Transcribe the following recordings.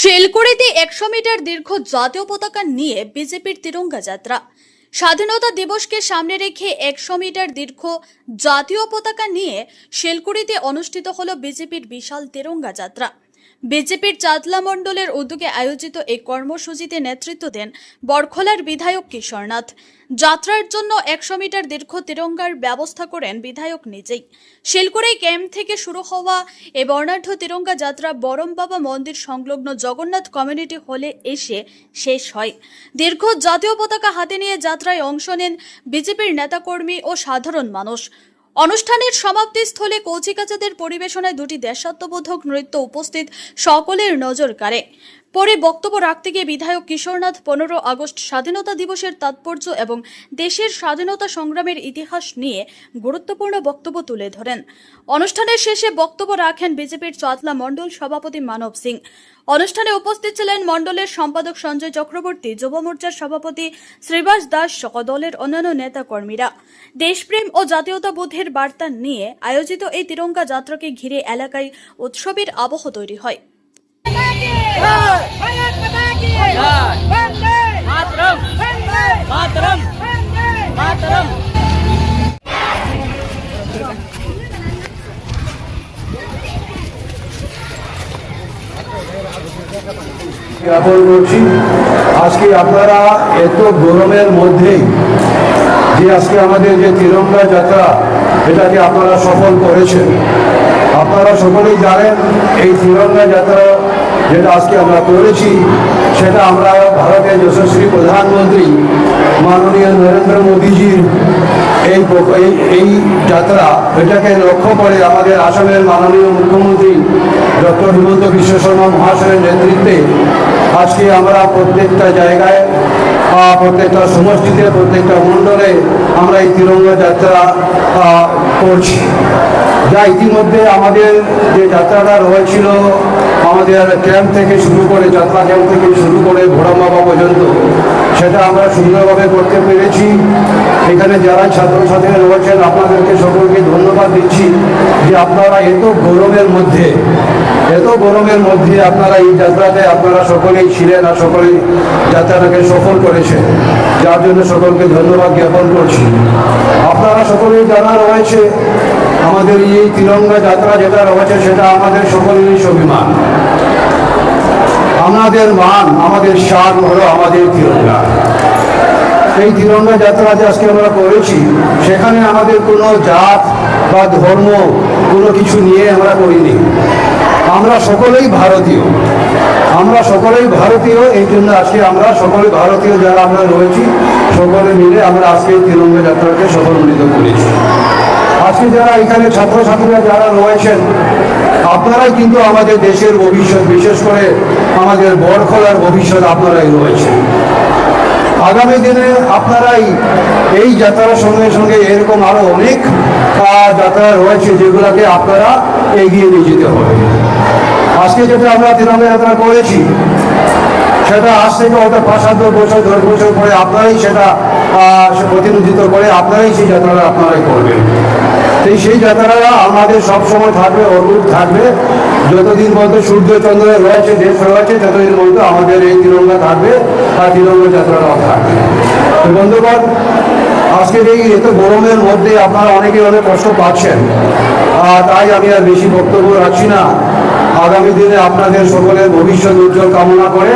শিলকুড়িতে 100 metre দীর্ঘ জাতীয় পতাকা নিয়ে বিজেপির তিরঙ্গা যাত্রা। স্বাধীনতা দিবসকে সামনে রেখে 100 মিটার দীর্ঘ জাতীয় পতাকা নিয়ে শিলকুড়িতে অনুষ্ঠিত হলো বিজেপির বিশাল তিরঙ্গা যাত্রা। বিজেপির চাতলা মণ্ডলের উদ্যোগে আয়োজিত এই কর্মসূচিতে নেতৃত্ব দেন বরখলার বিধায়ক কিশোরনাথ। যাত্রার জন্য 100 মিটার দীর্ঘ তিরঙ্গার ব্যবস্থা করেন বিধায়ক নিজেই। শিলকুড়ি ক্যাম্প থেকে শুরু হওয়া এই বর্ণাঢ্য তিরঙ্গা যাত্রা বরম বাবা মন্দির সংলগ্ন জগন্নাথ কমিউনিটি হলে এসে শেষ হয়। দীর্ঘ জাতীয় পতাকা হাতে নিয়ে যাত্রায় অংশ নেন বিজেপির নেতাকর্মী ও সাধারণ মানুষ। অনুষ্ঠানের সমাপ্তিস্থলে কচিকাচাদের পরিবেশনায় দুটি দেশাত্মবোধক নৃত্য উপস্থিত সকলের নজর কাড়ে। পরে বক্তব্য রাখতে গিয়ে বিধায়ক কিশোরনাথ 15 আগস্ট স্বাধীনতা দিবসের তাৎপর্য এবং দেশের স্বাধীনতা সংগ্রামের ইতিহাস নিয়ে গুরুত্বপূর্ণ বক্তব্য তুলে ধরেন। অনুষ্ঠানের শেষে বক্তব্য রাখেন বিজেপির চাতলা মণ্ডল সভাপতি মানব সিং। অনুষ্ঠানে উপস্থিত ছিলেন মণ্ডলের সম্পাদক সঞ্জয় চক্রবর্তী, যুব মোর্চার সভাপতি শ্রীবাস দাস সহ দলের অন্যান্য নেতা কর্মীরা। দেশপ্রেম ও জাতীয়তাবোধের বার্তা নিয়ে আয়োজিত এই তিরঙ্গা যাত্রাকে ঘিরে এলাকায় উৎসবের আবহ তৈরি হয়। জ্ঞাপন করছি আজকে আপনারা এত গরমের মধ্যেই যে আজকে আমাদের যে তিরঙ্গা যাত্রা এটাকে আপনারা সফল করেছেন। আপনারা সকলেই জানেন এই তিরঙ্গা যাত্রা যেটা আজকে আমরা করেছি সেটা আমরা ভারতের যশস্বী প্রধানমন্ত্রী মাননীয় নরেন্দ্র মোদীজির এই যাত্রা এটাকে লক্ষ্য করে আমাদের আসামের মাননীয় মুখ্যমন্ত্রী ডক্টর হিমন্ত বিশ্ব শর্মা মহাশয়ের নেতৃত্বে আজকে আমরা প্রত্যেকটা জায়গায় প্রত্যেকটা সমষ্টিতে প্রত্যেকটা মণ্ডলে আমরা এই তিরঙ্গা যাত্রা করছি। যা ইতিমধ্যে আমাদের যে যাত্রাটা রয়েছিল আমাদের ক্যাম্প থেকে শুরু করে যাত্রা ক্যাম্প থেকে শুরু করে ভোরাম বাবা পর্যন্ত সেটা আমরা সুন্দরভাবে করতে পেরেছি। এখানে যারা ছাত্রছাত্রীরা রয়েছেন আপনাদেরকে সকলকে ধন্যবাদ দিচ্ছি যে আপনারা এত গরমের মধ্যে আপনারা এই যাত্রাতে আপনারা সকলেই ছিলেন আর সকলেই যাত্রাটাকে সফল করেছেন, যার জন্য সকলকে ধন্যবাদ জ্ঞাপন করছি। আপনারা সকলেই জানা রয়েছে আমাদের এই তিরঙ্গা যাত্রা যেটা রয়েছে সেটা আমাদের সকলেরই স্বাভিমান, আমাদের মান, আমাদের শান হলো আমাদের তিরঙ্গা। এই তিরঙ্গা যাত্রাতে আজকে আমরা করেছি সেখানে আমাদের কোনো জাত বা ধর্ম কোনো কিছু নিয়ে আমরা করিনি। আমরা সকলেই ভারতীয়, এই জন্য আজকে আমরা সকলে ভারতীয় যারা আমরা রয়েছি সকলে মিলে আমরা আজকে তিরঙ্গা যাত্রাকে সফলমণ্ডিত করেছি। আজকে যারা এখানে ছাত্রছাত্রীরা যারা রয়েছেন আপনারাই কিন্তু আমাদের দেশের ভবিষ্যৎ, বিশেষ করে আমাদের বরখলার ভবিষ্যৎ আপনারাই রয়েছেন। আগামী দিনে আপনারাই এই যাত্রার সঙ্গে সঙ্গে এরকম আরো অনেক যাত্রা রয়েছে যেগুলোকে আপনারা এগিয়ে নিয়ে যেতে হবে। আজকে যেটা আমরা তিরঙ্গা যাত্রা করেছি সেটা আজ থেকে হয়তো 5-7 বছর 10 বছর পরে আপনারাই সেটা প্রতিনিধিত্ব করে আপনারাই সেই যাত্রাটা আপনারাই করবেন। সেই যাত্রাটা আমাদের সবসময় থাকবে, অটুট থাকবে। যতদিন পর্যন্ত সূর্য চন্দ্র রয়েছে, দেশ রয়েছে, ততদিন পর্যন্ত আমাদের এই তিরঙ্গা থাকবে আর তিরঙ্গা যাত্রাটাও থাকবে। তো বন্ধুগণ, আজকের এই এত গরমের মধ্যে আপনারা অনেকে অনেক কষ্ট পাচ্ছেন, তাই আমি আর বেশি বক্তব্য রাখছি না। আগামী দিনে আপনাদের সকলের ভবিষ্যৎ উজ্জ্বল কামনা করে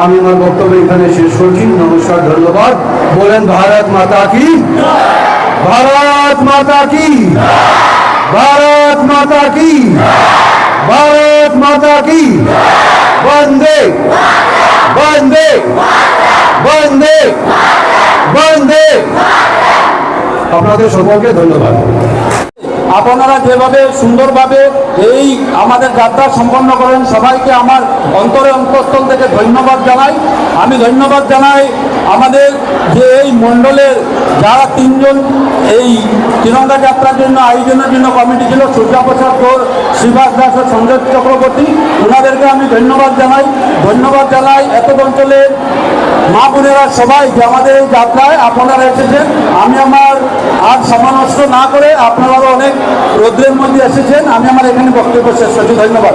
আমি আমার বক্তব্য এখানে শেষ করছি। নমস্কার, ধন্যবাদ। বলেন ভারত মাতা কি, ভারত মাতা কি, ভারত মাতা কি, ভারত মাতা কি। বন্দে বন্দে বন্দে বন্দে। আপনাদের সকলকে ধন্যবাদ। আপনারা যেভাবে সুন্দরভাবে এই আমাদের যাত্রা সম্পন্ন করেন সবাইকে আমার অন্তঃস্থল থেকে ধন্যবাদ জানাই। আমি ধন্যবাদ জানাই আমাদের যে এই মণ্ডলের যারা 3 জন এই তিরঙ্গা যাত্রার জন্য আয়োজনের জন্য কমিটি ছিল, সূর্যাপ্রসাদ গৌর, শ্রীবাস দাস ও সঞ্জয় চক্রবর্তী, ওনাদেরকে আমি ধন্যবাদ জানাই। এত অঞ্চলের মা বোনেরা সবাই যে আমাদের এই যাত্রায় আপনারা এসেছেন। আমি আমার আর সময় নষ্ট না করে আপনারাও অনেক রোদ্রের মধ্যে এসেছেন, আমি আমার এখানে বক্তব্য শেষ করছি। ধন্যবাদ।